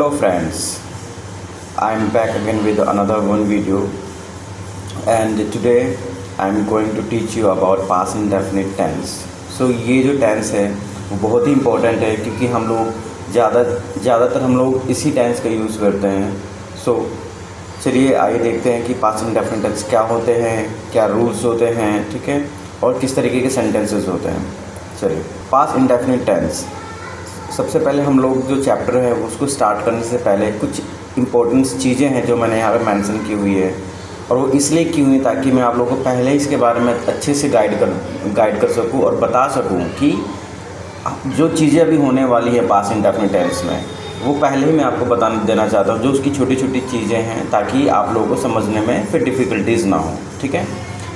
Hello friends, I'm back again with another one video, and today I'm going to teach you about past indefinite tense. So ये जो tense है वो बहुत ही important है क्योंकि हम लोग ज़्यादातर हम लोग इसी tense का यूज़ करते हैं. So चलिए आइए देखते हैं कि past indefinite tense क्या होते हैं, क्या रूल्स होते हैं, ठीक है, और किस तरीके के सेंटेंसेस होते हैं. चलिए past indefinite tense. सबसे पहले हम लोग जो चैप्टर है उसको स्टार्ट करने से पहले कुछ इम्पोर्टेंट चीज़ें हैं जो मैंने यहाँ पे मेंशन की हुई है, और वो इसलिए की हुई ताकि मैं आप लोगों को पहले इसके बारे में अच्छे से गाइड कर सकूँ और बता सकूँ कि जो चीज़ें अभी होने वाली है पास्ट इंडेफिनिट टेंस में वो पहले ही मैं आपको बता देना चाहता हूँ, जो उसकी छोटी छोटी चीज़ें हैं ताकि आप लोगों को समझने में फिर डिफ़िकल्टीज़ ना हो. ठीक है,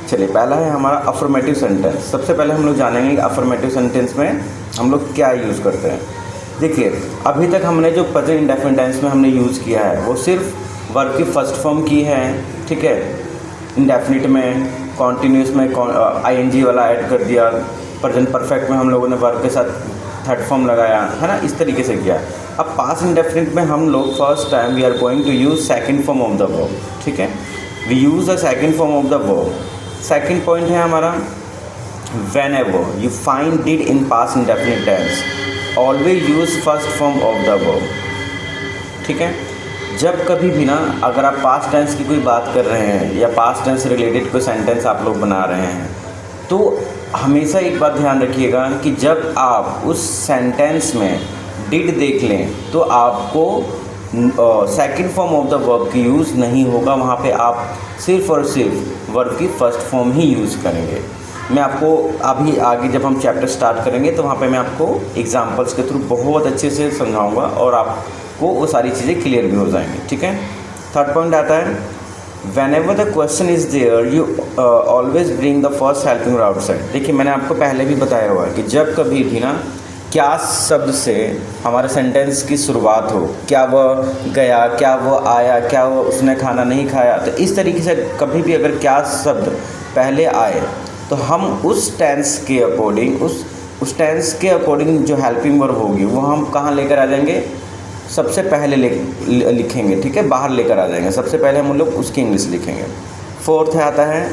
चलिए पहला है हमारा अफर्मेटिव सेंटेंस. सबसे पहले हम लोग जानेंगे कि अफर्मेटिव सेंटेंस में हम लोग क्या यूज़ करते हैं. देखिए अभी तक हमने जो प्रेजेंट इंडेफिनिट टेंस में हमने यूज़ किया है वो सिर्फ वर्ब की फर्स्ट फॉर्म की है. ठीक है, इंडेफिनिट में कॉन्टीन्यूस में आईएनजी वाला ऐड कर दिया. प्रेजेंट परफेक्ट में हम लोगों ने वर्ब के साथ थर्ड फॉर्म लगाया है ना, इस तरीके से किया. अब पास्ट इंडेफिनिट में हम लोग first time we are going to use second form of the verb. ठीक है, we use the second form of the verb. Second point है हमारा whenever you find did in past indefinite tense always use first form of the verb. ठीक है, जब कभी भी ना अगर आप पास्ट टेंस की कोई बात कर रहे हैं या पास्ट टेंस से रिलेटेड कोई सेंटेंस आप लोग बना रहे हैं तो हमेशा एक बात ध्यान रखिएगा कि जब आप उस सेंटेंस में डिड देख लें तो आपको second form of the verb की यूज़ नहीं होगा. वहाँ पे आप सिर्फ और सिर्फ वर्ब की फर्स्ट फॉर्म ही यूज़ करेंगे. मैं आपको अभी आगे जब हम चैप्टर स्टार्ट करेंगे तो वहाँ पे मैं आपको एग्जांपल्स के थ्रू बहुत अच्छे से समझाऊंगा और आपको वो सारी चीज़ें क्लियर भी हो जाएंगी. ठीक है, थर्ड पॉइंट आता है whenever the question is there you always bring the first helping word outside. देखिए मैंने आपको पहले भी बताया हुआ है कि जब कभी भी ना क्या शब्द से हमारे सेंटेंस की शुरुआत हो, क्या वह गया, क्या वह आया, क्या वह उसने खाना नहीं खाया, तो इस तरीके से कभी भी अगर क्या शब्द पहले आए तो हम उस टेंस के अकॉर्डिंग उस टेंस के अकॉर्डिंग जो हेल्पिंग वर्ब होगी वो हम कहाँ लेकर आ जाएंगे, सबसे पहले लिखेंगे. ठीक है, बाहर लेकर आ जाएंगे. सबसे पहले हम लोग उसकी इंग्लिश लिखेंगे. फोर्थ है आता है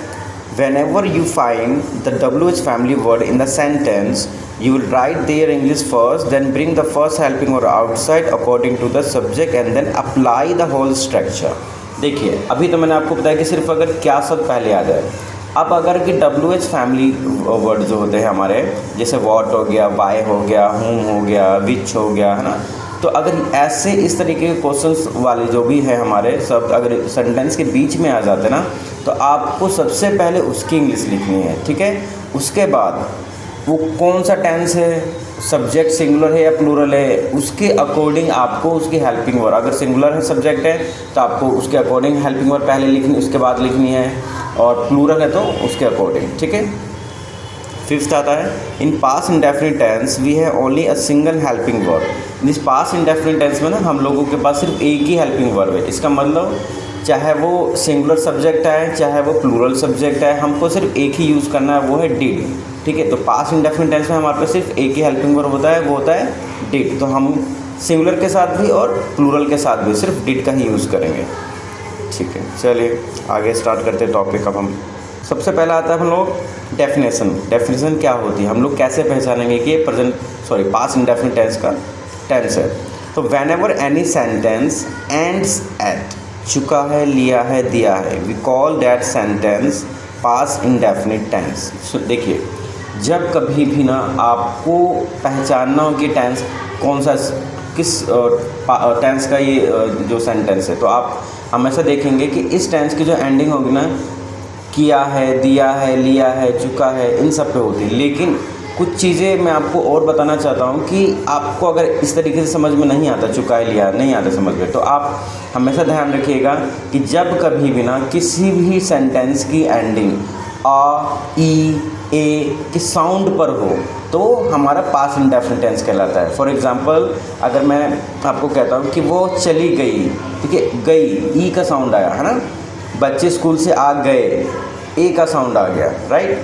whenever you find the WH family word in the sentence you will write their English first then bring the first helping word outside according to the subject and then apply the whole structure. देखिए अभी तो मैंने आपको बताया कि सिर्फ अगर क्या शब्द पहले आ जाए. अब अगर कि WH फैमिली वर्ड जो होते हैं हमारे, जैसे वॉट हो गया, वाई हो गया, होम हो गया, विच हो गया, है ना, तो अगर ऐसे इस तरीके के क्वेश्चंस वाले जो भी है हमारे शब्द अगर सेंटेंस के बीच में आ जाते ना तो आपको सबसे पहले उसकी इंग्लिश लिखनी है. ठीक है, उसके बाद वो कौन सा टेंस है, सब्जेक्ट सिंगुलर है या प्लूरल है, उसके अकॉर्डिंग आपको उसकी हेल्पिंग वर्ब, अगर सिंगुलर है सब्जेक्ट है तो आपको उसके अकॉर्डिंग हेल्पिंग वर्ब पहले लिखनी, उसके बाद लिखनी है, और प्लूरल है तो उसके अकॉर्डिंग. ठीक है, फिफ्थ आता है in past indefinite tense we have only a single helping verb. इस पास्ट इंडेफिनिट टेंस में ना हम लोगों के पास सिर्फ एक ही हेल्पिंग वर्ब है. इसका मतलब चाहे वो सिंगुलर सब्जेक्ट है चाहे वो प्लूरल सब्जेक्ट है, हमको सिर्फ एक ही यूज़ करना है, वो है डिड. ठीक है, तो पास्ट इंडेफिनिट टेंस में हमारे पास सिर्फ एक ही हेल्पिंग वर्ब होता है, वो होता है डिड. तो हम सिंगुलर के साथ भी और प्लूरल के साथ भी सिर्फ डिड का ही यूज़ करेंगे. ठीक है, चलिए आगे स्टार्ट करते हैं टॉपिक. अब हम सबसे पहला आता है हम लोग डेफिनेशन क्या होती है, हम लोग कैसे पहचानेंगे कि ये पास्ट इंडेफिनिट टेंस का टेंस है. तो whenever any sentence ends at, चुका है, लिया है, दिया है, we call that sentence past indefinite tense. देखिए जब कभी भी ना आपको पहचानना हो कि टेंस कौन सा किस टेंस का ये जो सेंटेंस है, तो आप हमेशा देखेंगे कि इस टेंस की जो एंडिंग होगी ना, किया है, दिया है, लिया है, चुका है, इन सब पे होती है. लेकिन कुछ चीज़ें मैं आपको और बताना चाहता हूँ कि आपको अगर इस तरीके से समझ में नहीं आता, चुका है, लिया नहीं आता समझ में, तो आप हमेशा ध्यान रखिएगा कि जब कभी भी ना किसी भी सेंटेंस की एंडिंग आ, ई, ए के साउंड पर हो तो हमारा पास्ट इंडेफिनिट टेंस कहलाता है. फॉर एग्जांपल अगर मैं आपको कहता हूँ कि वो चली गई, ठीक है, गई, ई का साउंड आया, है ना. बच्चे स्कूल से आ गए, ए का साउंड आ गया, राइट.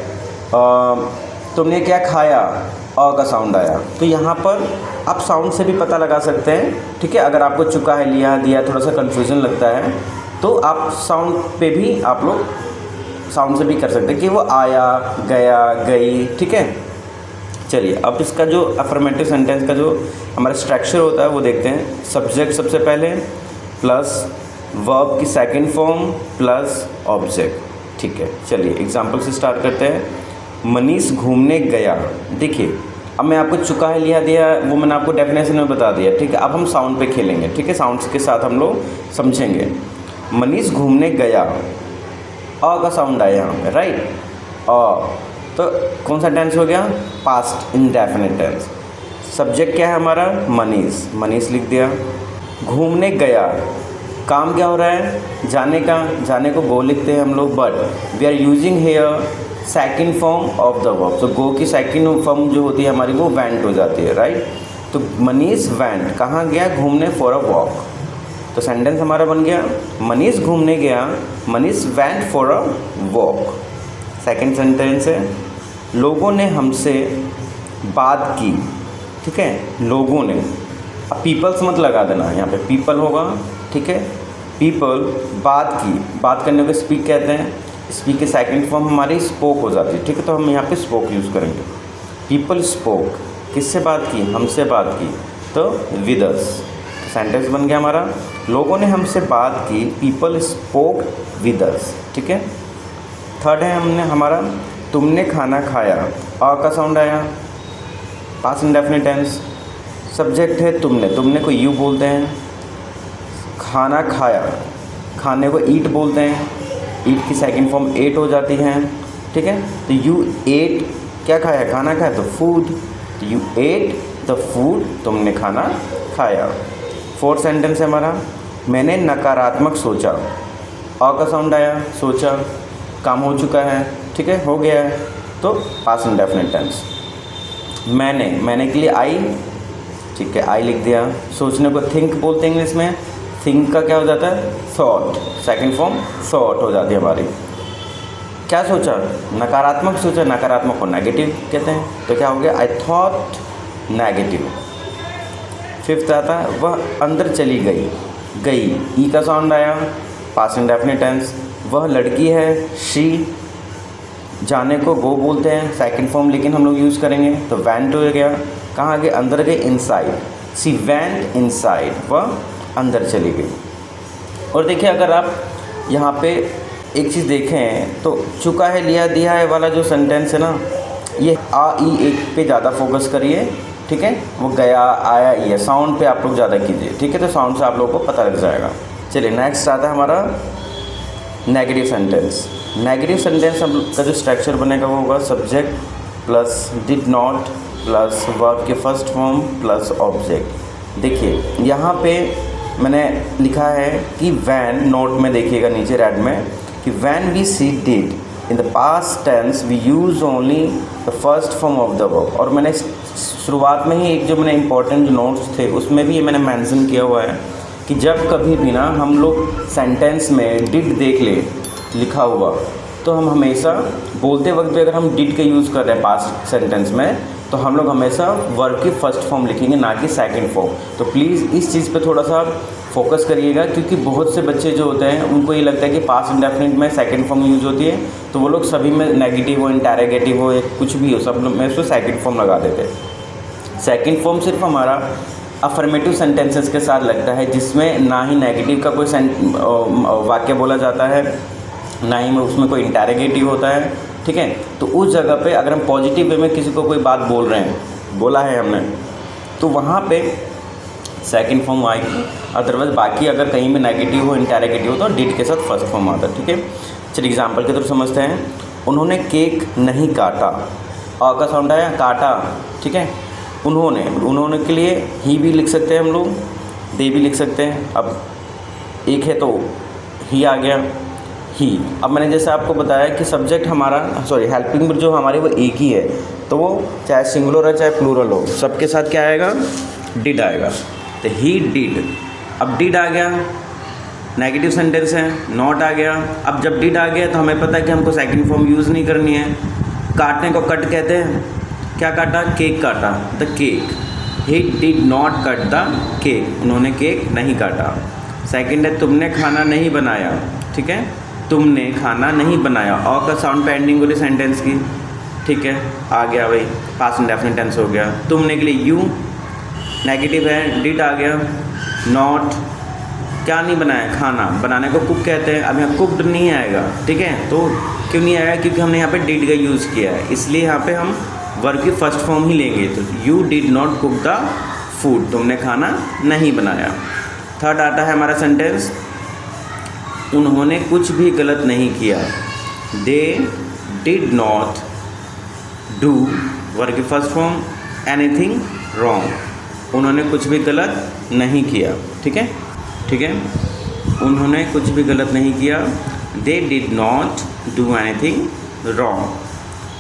तुमने क्या खाया, अ का साउंड आया। तो यहाँ पर आप साउंड से भी पता लगा सकते हैं, ठीक है। अगर आपको चुका है, लिया, दिया थोड़ा सा कन्फ्यूज़न लगता है तो आप साउंड पे भी आप लोग साउंड से भी कर सकते हैं कि वो आया, गया, गई, ठीक है। चलिए अब इसका जो अफर्मेटिव सेंटेंस का जो हमारा स्ट्रक्चर होता है वो देखते हैं। सब्जेक्ट सबसे पहले प्लस वर्ब की सेकंड फॉर्म प्लस ऑब्जेक्ट, ठीक है। चलिए एग्जांपल से स्टार्ट करते हैं। मनीष घूमने गया। देखिए अब मैं आपको चुका है, लिया, दिया वो मैंने आपको डेफिनेशन में बता दिया, ठीक है। अब हम साउंड पे खेलेंगे, ठीक है। साउंड्स के साथ हम लोग समझेंगे। मनीष घूमने गया, अ का साउंड आया यहाँ पे, राइट। अ तो कौन सा टेंस हो गया, पास्ट इंडेफिनिट टेंस। सब्जेक्ट क्या है हमारा, मनीष, मनीष लिख दिया। घूमने गया, काम क्या हो रहा है, जाने का, जाने को गो लिखते हैं हम लोग, but we are using here second form of the verb. तो गो की सेकंड फॉर्म जो होती है हमारी वो वेंट हो जाती है, राइट। तो मनीष वेंट, कहाँ गया, घूमने, फॉर अ वॉक। तो सेंटेंस हमारा बन गया, मनीष घूमने गया, Manish went for a walk. Second sentence है, लोगों ने हमसे बात की, ठीक है। लोगों ने, अब पीपल्स मत लगा देना, यहाँ पे पीपल होगा, ठीक है। पीपल बात की, बात करने को स्पीक कहते हैं। स्पीक की सेकंड फॉर्म हमारी स्पोक हो जाती है, ठीक है। तो हम यहाँ पे स्पोक यूज़ करेंगे। पीपल स्पोक, किससे बात की, हमसे बात की, तो विद अस। सेंटेंस बन गया हमारा, लोगों ने हमसे बात की, पीपल स्पोक विद अस, ठीक है। थर्ड है हमने हमारा, तुमने खाना खाया, अ का साउंड आया, पास्ट इंडेफिनिट टेंस। सब्जेक्ट है तुमने, तुमने को यू बोलते हैं। खाना खाया, खाने को ईट बोलते हैं। ईट की सेकंड फॉर्म एट हो जाती है, ठीक है। तो यू एट, क्या खाया, खाना खाया, तो फूड। तो यू एट द फूड, तुमने खाना खाया। फोर्थ सेंटेंस है हमारा, मैंने नकारात्मक सोचा, अ का साउंड आया, सोचा, काम हो चुका है, ठीक है, हो गया है, तो पास्ट इंडेफिनिट टेंस। मैंने के लिए आई, ठीक है, आई लिख दिया। सोचने को थिंक बोलते हैं इंग्लिश में। थिंक का क्या हो जाता है, थॉट, सेकंड फॉर्म थॉट हो जाती है हमारी। क्या सोचा, नकारात्मक सोचा, नकारात्मक को नेगेटिव कहते हैं। तो क्या हो गया, आई थॉट नेगेटिव। फिफ्थ आता है, वह अंदर चली गई, गई, ई का साउंड आया, पास्ट इंडेफिनिट टेंस। वह लड़की है, शी, जाने को गो बोलते हैं, सेकंड फॉर्म लेकिन हम लोग यूज़ करेंगे, तो वेंट हो गया। कहाँ गए, अंदर गए, इनसाइड, सी वेंट इनसाइड, वह अंदर चली गई। और देखिए अगर आप यहाँ पे एक चीज़ देखें तो चुका है, लिया, दिया है वाला जो सेंटेंस है ना, ये आ ई एक पे ज़्यादा फोकस करिए, ठीक है। वो गया, आया, ये साउंड पे आप लोग ज़्यादा कीजिए, ठीक है। तो साउंड से आप लोगों को पता लग जाएगा। चलिए नेक्स्ट आता है हमारा नेगेटिव सेंटेंस। नेगेटिव सेंटेंस का जो स्ट्रक्चर बनेगा वो होगा subject plus did not plus verb के फर्स्ट फॉर्म प्लस ऑब्जेक्ट। देखिए यहाँ पे मैंने लिखा है कि वैन, नोट में देखिएगा नीचे रेड में, कि when we see did in the past tense we use only the first form of the verb. और मैंने शुरुआत में ही एक जो मैंने इंपॉर्टेंट जो नोट्स थे उसमें भी ये मैंने मेंशन किया हुआ है कि जब कभी भी ना हम लोग सेंटेंस में डिड देख ले लिखा हुआ, तो हम हमेशा बोलते वक्त भी अगर हम डिड के यूज़ कर रहे हैं पास्ट सेंटेंस में, तो हम लोग हमेशा वर्ब की फर्स्ट फॉर्म लिखेंगे, ना कि सेकंड फॉर्म। तो प्लीज़ इस चीज़ पे थोड़ा सा फोकस करिएगा, क्योंकि बहुत से बच्चे जो होते हैं उनको ये लगता है कि पास्ट इंडेफिनिट में सेकंड फॉर्म यूज़ होती है, तो वो लोग सभी में नेगेटिव हो, इंटेरोगेटिव हो, या कुछ भी हो, सब में उसको सेकंड फॉर्म लगा देते हैं। सेकंड फॉर्म सिर्फ हमारा अफर्मेटिव सेंटेंसेस के साथ लगता है, जिसमें ना ही नेगेटिव का कोई वाक्य बोला जाता है, ना ही में उसमें कोई इंटेरोगेटिव होता है, ठीक है। तो उस जगह पे अगर हम पॉजिटिव वे में किसी को कोई बात बोल रहे हैं, बोला है हमने, तो वहाँ पे सेकंड फॉर्म आएगी। अदरवाइज बाकी अगर कहीं भी नेगेटिव हो, इंटेरोगेटिव हो, तो डिड के साथ फर्स्ट फॉर्म आता है, ठीक है। चलिए एग्जाम्पल के थ्रू समझते हैं। उन्होंने केक नहीं काटा, अ का साउंड आया, काटा, ठीक है। उन्होंने के लिए ही भी लिख सकते हैं हम लोग, दे भी लिख सकते हैं। अब एक है तो ही आ गया, ही। अब मैंने जैसे आपको बताया कि सब्जेक्ट हमारा हेल्पिंग वर्ब जो हमारी वो एक ही है, तो वो चाहे सिंगुलर हो चाहे प्लूरल हो, सबके साथ क्या आएगा, डिड आएगा। तो ही डिड, अब डिड आ गया, नेगेटिव सेंटेंस है, नॉट आ गया। अब जब डिड आ गया तो हमें पता है कि हमको सेकंड फॉर्म यूज़ नहीं करनी है, काटने को कट कहते हैं। क्या काटा? केक काटा, the cake. He did not cut the cake, उन्होंने केक नहीं काटा। सेकंड है तुमने खाना नहीं बनाया, ठीक है, तुमने खाना नहीं बनाया। और का साउंड पे एंडिंग बोली सेंटेंस की, ठीक है, आ गया भाई, पास्ट इंडेफिनिट टेंस हो गया। तुमने के लिए यू, नेगेटिव है, डिड आ गया। नॉट, क्या नहीं बनाया? खाना। बनाने को कुक कहते हैं। अब यहाँ कुकड नहीं आएगा, ठीक है, तो क्यों नहीं आएगा? क्योंकि हमने यहाँ पे डिड का यूज़ किया है, इसलिए यहाँ पे हम वर्ब की फर्स्ट फॉर्म ही लेंगे। तो you did not cook the food, तुमने खाना नहीं बनाया। थर्ड आता है हमारा सेंटेंस, उन्होंने कुछ भी गलत नहीं किया। They did not do, verb की फर्स्ट फॉर्म, एनीथिंग रॉन्ग, उन्होंने कुछ भी गलत नहीं किया, ठीक है, ठीक है, उन्होंने कुछ भी गलत नहीं किया। They did not do anything wrong.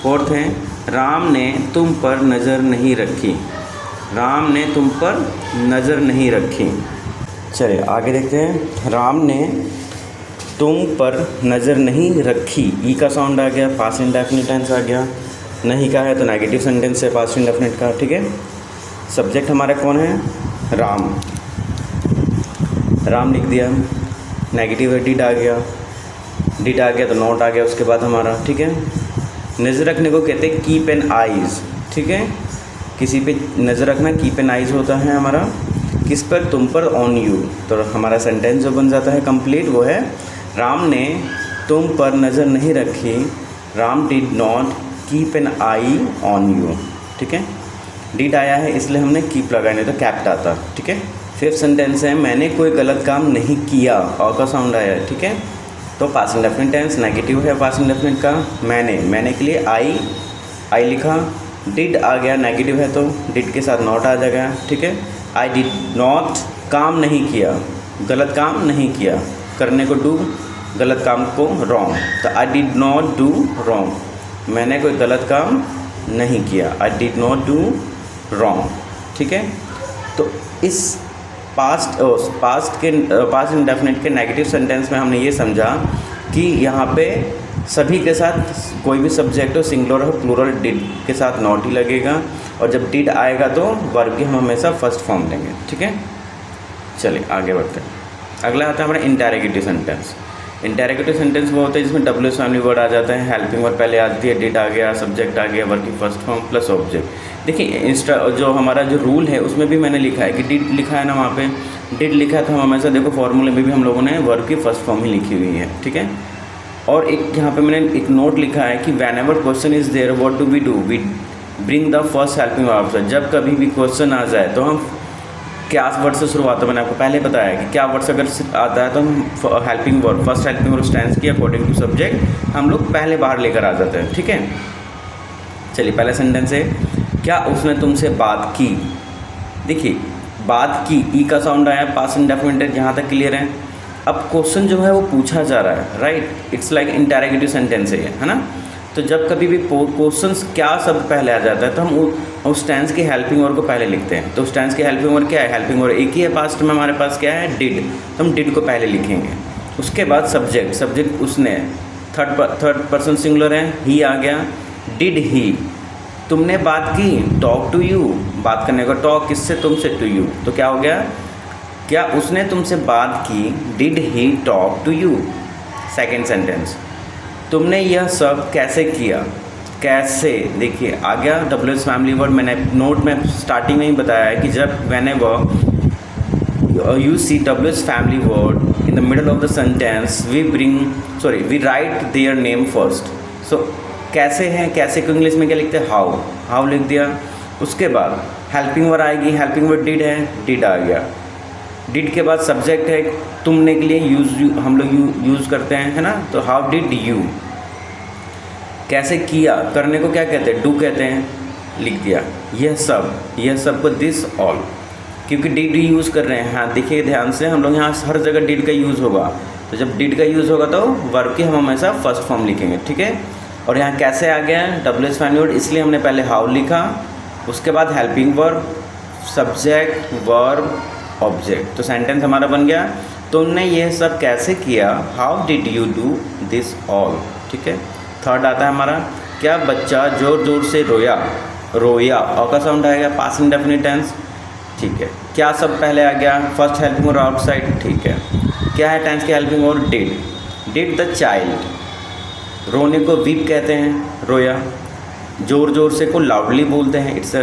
Fourth है राम ने तुम पर नज़र नहीं रखी, राम ने तुम पर नज़र नहीं रखी। चलिए आगे देखते हैं। राम ने तुम पर नज़र नहीं रखी, ई का साउंड आ गया, पास्ट इंडेफिनिट टेंस आ गया। नहीं का है तो नेगेटिव सेंटेंस है पास्ट इंडेफिनिट का, ठीक है। सब्जेक्ट हमारा कौन है? राम, राम लिख दिया। नेगेटिव है, डिड आ गया, डिड आ गया तो नॉट आ गया उसके बाद हमारा, ठीक है। नज़र रखने को कहते हैं कीप एन आइज़, ठीक है, किसी पे नज़र रखना कीप एन आइज़ होता है हमारा। किस पर? तुम पर, ऑन यू। तो हमारा सेंटेंस जो बन जाता है कंप्लीट वो है राम ने तुम पर नज़र नहीं रखी, Ram did not keep an I on you, ठीक है। डिड आया है इसलिए हमने कीप लगाया, नहीं तो कैप्ट आता, ठीक है। फिफ्थ सेंटेंस है मैंने कोई गलत काम नहीं किया, और का साउंड आया है, ठीक है। तो पास्ट इंडेफिनिट टेंस नेगेटिव है पास्ट इंडेफिनिट का। मैंने के लिए आई लिखा। डिड आ गया, नेगेटिव है तो डिड के साथ नॉट आ जाएगा, ठीक है। आई डिड नॉट, काम नहीं किया, गलत काम नहीं किया, करने को डू, गलत काम को रॉन्ग, तो I did not do wrong, मैंने कोई गलत काम नहीं किया, I did not do wrong, ठीक है। तो इस पास्ट इंडेफिनिट के नेगेटिव सेंटेंस में हमने ये समझा कि यहाँ पे सभी के साथ कोई भी सब्जेक्ट हो, सिंगुलर हो, प्लूरल, डिड के साथ नॉट ही लगेगा, और जब डिड आएगा तो वर्ब की हम हमेशा फर्स्ट फॉर्म लेंगे, ठीक है। चलिए आगे बढ़ते हैं। अगला आता है हमारा इंटेरोगेटिव सेंटेंस। इंटेरोगेटिव सेंटेंस वो होता है जिसमें डब्ल्यू फैमिली वर्ड आ जाता है, हेल्पिंग वर्ब पहले आती है, डिड आ गया, सब्जेक्ट आ गया, वर्ब की फर्स्ट फॉर्म प्लस ऑब्जेक्ट। देखिए जो हमारा जो रूल है उसमें भी मैंने लिखा है कि डिड लिखा है ना, वहाँ पे डिड लिखा है तो हम हमेशा देखो फॉर्मूले में भी हम लोगों ने वर्ब की फर्स्ट फॉर्म ही लिखी हुई है, ठीक है। और एक यहाँ पे मैंने एक नोट लिखा है कि whenever question is there what do we do, we bring the first helping verb. जब कभी भी क्वेश्चन आ जाए तो हम क्या वर्ड से शुरुआत है, मैंने आपको पहले बताया कि क्या वर्ड से अगर आता है तो हम helping word, first helping verb stands की अकॉर्डिंग टू सब्जेक्ट हम लोग पहले बाहर लेकर आ जाते हैं, ठीक है। चलिए पहला सेंटेंस है क्या उसने तुमसे बात की। देखिए बात की, ई का साउंड आया, पास्ट इंडेफिनिट, यहाँ तक क्लियर है। अब क्वेश्चन जो है वो पूछा जा रहा है, right, it's like interrogative sentence है ना। तो जब कभी भी क्वेश्चंस क्या शब्द पहले आ जाता है तो हम उस टेंस की हेल्पिंग वर्ब को पहले लिखते हैं। तो उस टेंस की हेल्पिंग वर्ब क्या है? हेल्पिंग वर्ब एक ही है पास्ट में हमारे पास, क्या है? डिड, तो हम डिड को पहले लिखेंगे। उसके बाद सब्जेक्ट उसने, थर्ड पर्सन सिंगुलर है, ही आ गया, डिड ही। तुमने बात की, टॉक टू यू, बात करने को टॉक, किससे? तुमसे, टू यू। तो क्या हो गया? क्या उसने तुमसे बात की, did he talk to you. Second sentence, तुमने यह सब कैसे किया। कैसे, देखिए आ गया डब्ल्यू एस फैमिली वर्ड। मैंने नोट में स्टार्टिंग में ही बताया है कि जब whenever you see W S family word in the middle of the sentence we write their name first. So कैसे हैं, कैसे को इंग्लिश में क्या लिखते हैं? हाउ लिख दिया। उसके बाद हेल्पिंग वर्ड आएगी, हेल्पिंग वर्ड डिड है, डिड आ गया। डिड के बाद सब्जेक्ट है, तुमने के लिए हम लोग यूज़ करते हैं, है ना। तो हाउ डिड यू, कैसे किया, करने को क्या कहते हैं? डू कहते हैं, लिख दिया। यह सब को दिस ऑल, क्योंकि डिड यूज़ कर रहे हैं। हाँ देखिए ध्यान से, हम लोग यहाँ हर जगह डिड का यूज़ होगा। तो जब डिड का यूज़ होगा तो वर्ब की हम हमेशा फर्स्ट फॉर्म लिखेंगे, ठीक है। और यहाँ कैसे आ गया डब्ल्यू एस फैमिली वर्ड, इसलिए हमने पहले हाउ लिखा, उसके बाद helping verb, subject, verb, object. तो सेंटेंस हमारा बन गया, तुमने यह सब कैसे किया, how did you do this all, ठीक है। थर्ड आता है हमारा, क्या बच्चा जोर जोर से रोया, रोया और का साउंड आएगा, पास्ट इंडेफिनिट टेंस। ठीक है, क्या सब पहले आ गया, फर्स्ट हेल्पिंग और आउटसाइड। ठीक है, क्या है टेंस की हेल्पिंग और, डिड द चाइल्ड। रोने को वीप कहते हैं, रोया। जोर जोर से को लाउडली बोलते हैं, it's a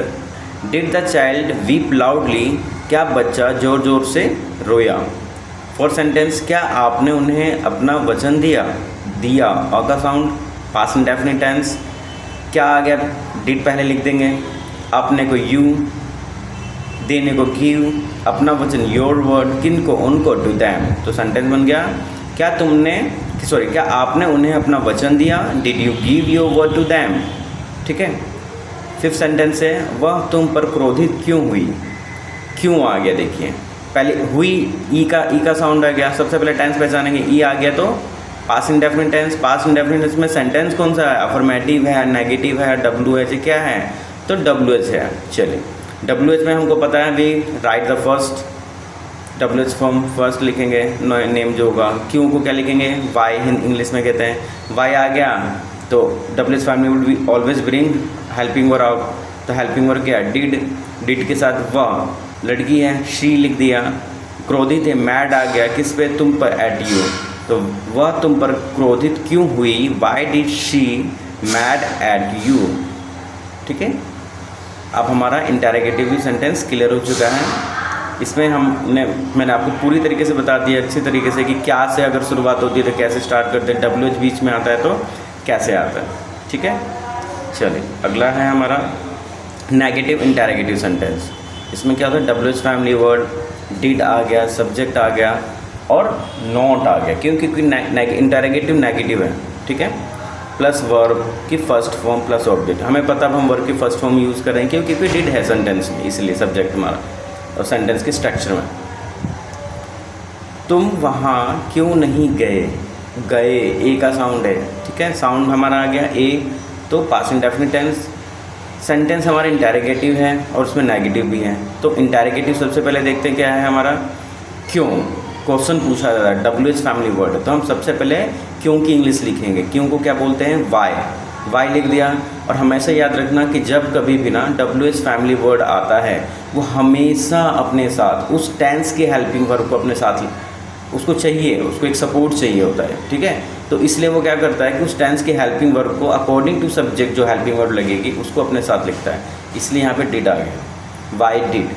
did the child weep loudly. क्या बच्चा जोर जोर से रोया। फॉर सेंटेंस, क्या आपने उन्हें अपना वचन दिया, दिया और का साउंड, पास्ट इंडेफिनिट टेंस। क्या आ गया, डिड पहले लिख देंगे, अपने को यू, देने को गिव, अपना वचन योर वर्ड, किन को, उनको, टू दैम। तो सेंटेंस बन गया, क्या तुमने, सॉरी, क्या आपने उन्हें अपना वचन दिया, did you give your word to them. ठीक है। फिफ्थ सेंटेंस है, वह तुम पर क्रोधित क्यों हुई। क्यों आ गया, देखिए पहले हुई, ई का साउंड आ गया। सबसे पहले टेंस पहचानेंगे, ई आ गया तो past indefinite tense. Past indefinite tense में सेंटेंस कौन सा है, अफर्मेटिव है, नेगेटिव है, WH क्या है, तो WH है। चलिए, WH में हमको पता है, we write the first, WH form first लिखेंगे, नेम जो होगा। क्यों को क्या लिखेंगे, वाई, इंग्लिश में कहते हैं। वाई आ गया तो WH family would be always bring helping verb out. तो हेल्पिंग वर्ब क्या, डिड के साथ वह, लड़की है, शी लिख दिया। क्रोधित है, मैड आ गया, किस पे, तुम पर, एट यू। तो वह तुम पर क्रोधित क्यों हुई, why did she mad at you. ठीक है, अब हमारा इंटरोगेटिव सेंटेंस क्लियर हो चुका है। इसमें मैंने आपको पूरी तरीके से बता दिया, अच्छी तरीके से, कि क्या से अगर शुरुआत होती है तो कैसे स्टार्ट करते हैं, WH बीच में आता है तो कैसे आता है। ठीक है, चलिए अगला है हमारा नेगेटिव इंटरोगेटिव सेंटेंस। इसमें क्या होता है, WH फैमिली वर्ड, डिड आ गया, सब्जेक्ट आ गया और नॉट आ गया। क्योंकि इंटरोगेटिव नेगेटिव है। ठीक है, प्लस वर्ब की फर्स्ट फॉर्म प्लस ऑब्जेक्ट। हमें पता अब हम वर्ब की फर्स्ट फॉर्म यूज़ करेंगे क्योंकि डिड है सेंटेंस में, इसलिए सब्जेक्ट हमारा, और सेंटेंस के स्ट्रक्चर में। तुम वहाँ क्यों नहीं गए, गए, ए का साउंड है। ठीक है, साउंड हमारा आ गया ए, तो पास्ट इंडेफिनिट टेंस। सेंटेंस हमारा इंटरोगेटिव है और उसमें नेगेटिव भी है। तो इंटरोगेटिव सबसे पहले देखते हैं क्या है हमारा, क्यों, क्वेश्चन पूछा जा रहा है, WH फैमिली वर्ड है, तो हम सबसे पहले क्यों की इंग्लिश लिखेंगे। क्यों को क्या बोलते हैं, वाई लिख दिया। और हमेशा याद रखना कि जब कभी भी ना WH फैमिली वर्ड आता है, वो हमेशा अपने साथ उस टेंस के हेल्पिंग वर्ब को अपने साथ उसको चाहिए, उसको एक सपोर्ट चाहिए होता है। ठीक है, तो इसलिए वो क्या करता है कि उस टेंस के हेल्पिंग वर्ब को अकॉर्डिंग टू सब्जेक्ट जो हेल्पिंग वर्ब लगेगी उसको अपने साथ लिखता है। इसलिए यहाँ पे डिड आ गया, वाई डिड।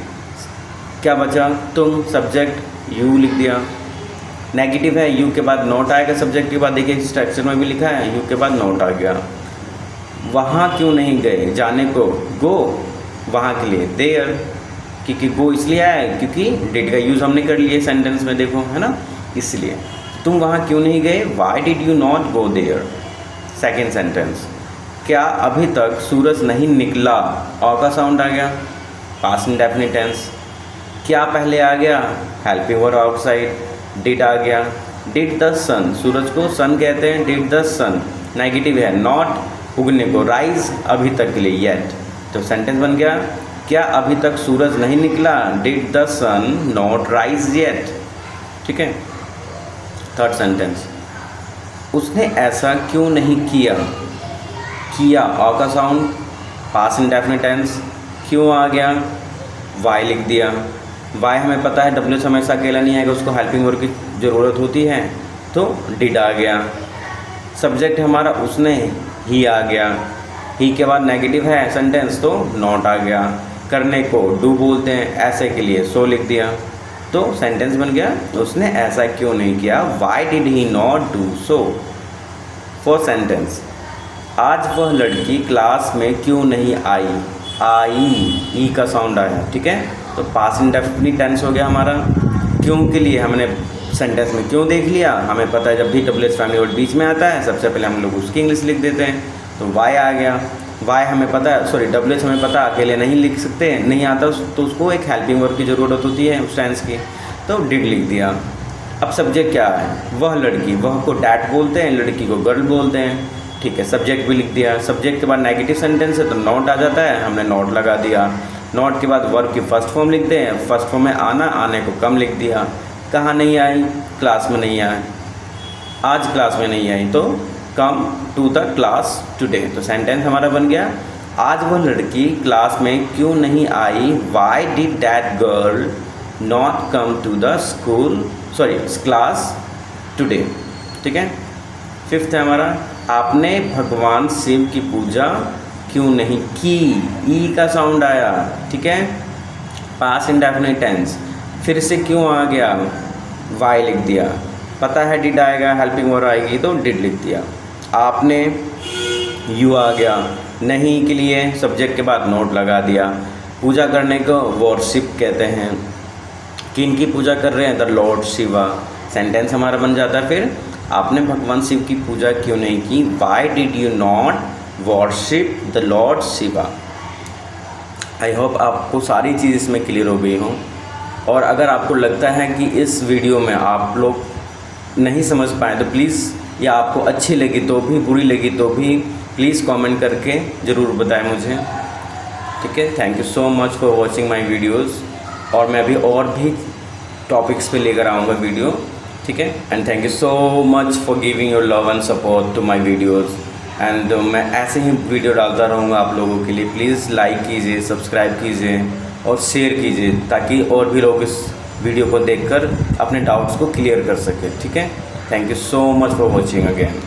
क्या बचा, तुम, सब्जेक्ट यू लिख दिया। नेगेटिव है, यू के बाद नॉट आएगा, सब्जेक्ट के बाद देखिए स्ट्रक्चर में भी लिखा है, यू के बाद नॉट आ गया। वहाँ क्यों नहीं गए, जाने को, गो, वहाँ के लिए, देयर, क्योंकि गो इसलिए आया क्योंकि डिड का यूज़ हमने कर लिया सेंटेंस में, देखो है ना, इसलिए। तुम वहाँ क्यों नहीं गए, why did you not go there. Second sentence, क्या अभी तक सूरज नहीं निकला, और का साउंड आ गया, पास्ट इंडेफिनिट टेंस। क्या पहले आ गया, हेल्पिंग वर्ब आउटसाइड, डिड आ गया। डिड द सन, सूरज को सन कहते हैं, डिड द सन, नेगेटिव है, नॉट, उगने को, राइज, अभी तक के लिए, येट। तो सेंटेंस बन गया, क्या अभी तक सूरज नहीं निकला, did the sun not rise yet. ठीक है। थर्ड सेंटेंस, उसने ऐसा क्यों नहीं किया, किया, और का साउंड, पास्ट इंडेफिनिट टेंस। क्यों आ गया, वाई लिख दिया। वाई हमें पता है WH हमेशा अकेला नहीं आएगा, उसको हेल्पिंग वर्ब की ज़रूरत होती है, तो डिड आ गया। सब्जेक्ट हमारा उसने, ही आ गया। ही के बाद नेगेटिव है सेंटेंस, तो नॉट आ गया। करने को डू बोलते हैं, ऐसे के लिए सो लिख दिया। तो सेंटेंस बन गया, उसने ऐसा क्यों नहीं किया, why did he not do so. Fourth sentence, आज वह लड़की क्लास में क्यों नहीं आई, आई, ई का साउंड आया। ठीक है, तो पास्ट इंडेफिनिट टेंस हो गया हमारा। क्यों के लिए हमने सेंटेंस में क्यों देख लिया, हमें पता है जब भी WH फैमिली वर्ड बीच में आता है सबसे पहले हम लोग उसकी इंग्लिश लिख देते हैं, तो वाई आ गया। वाई हमें पता है, सॉरी WH हमें पता अकेले नहीं लिख सकते, नहीं आता तो उसको एक हेल्पिंग वर्ब की ज़रूरत होती है उस टेंस की, तो डिड लिख दिया। अब सब्जेक्ट क्या है, वह लड़की, वह को डैट बोलते हैं, लड़की को गर्ल बोलते हैं। ठीक है, सब्जेक्ट भी लिख दिया। सब्जेक्ट के बाद नेगेटिव सेंटेंस है तो नॉट आ जाता है, हमने नॉट लगा दिया। नॉट के बाद वर्ब की फर्स्ट फॉर्म लिखते हैं, फर्स्ट फॉर्म में आना, आने को कम लिख दिया। कहाँ नहीं आई, क्लास में नहीं आई, आज क्लास में नहीं आई, तो come to the class today. तो सेंटेंस हमारा बन गया, आज वह लड़की क्लास में क्यों नहीं आई, why did that girl not come to the school class today. ठीक है। फिफ्थ है हमारा, आपने भगवान शिव की पूजा क्यों नहीं की, ई का साउंड आया। ठीक है। पास्ट इंडेफिनिट टेंस, फिर से क्यों आ गया, वाई लिख दिया। पता है डिड आएगा, हेल्पिंग वर्ब आएगी तो डिड लिख दिया। आपने, यू आ गया। नहीं के लिए सब्जेक्ट के बाद नोट लगा दिया। पूजा करने को वर्शिप कहते हैं। किन की पूजा कर रहे हैं, द लॉर्ड शिवा। सेंटेंस हमारा बन जाता है फिर, आपने भगवान शिव की पूजा क्यों नहीं की, Y did you not worship the Lord Shiva. I hope आपको सारी चीज़ इसमें क्लियर हो गई हों। और अगर आपको लगता है कि इस वीडियो में आप लोग नहीं समझ पाए तो प्लीज़, या आपको अच्छी लगी तो भी, बुरी लगी तो भी, प्लीज़ कमेंट करके ज़रूर बताएं मुझे। ठीक है। Thank you so much for watching my videos. और मैं अभी और भी टॉपिक्स पे लेकर आऊँगा वीडियो। ठीक है। And thank you so much for giving your love and support to my videos. And मैं ऐसे ही वीडियो डालता रहूँगा आप लोगों के लिए। प्लीज़ लाइक कीजिए, सब्सक्राइब कीजिए और शेयर कीजिए, ताकि और भी लोग इस वीडियो को देखकर अपने डाउट्स को क्लियर कर सकें। ठीक है। Thank you so much for watching again.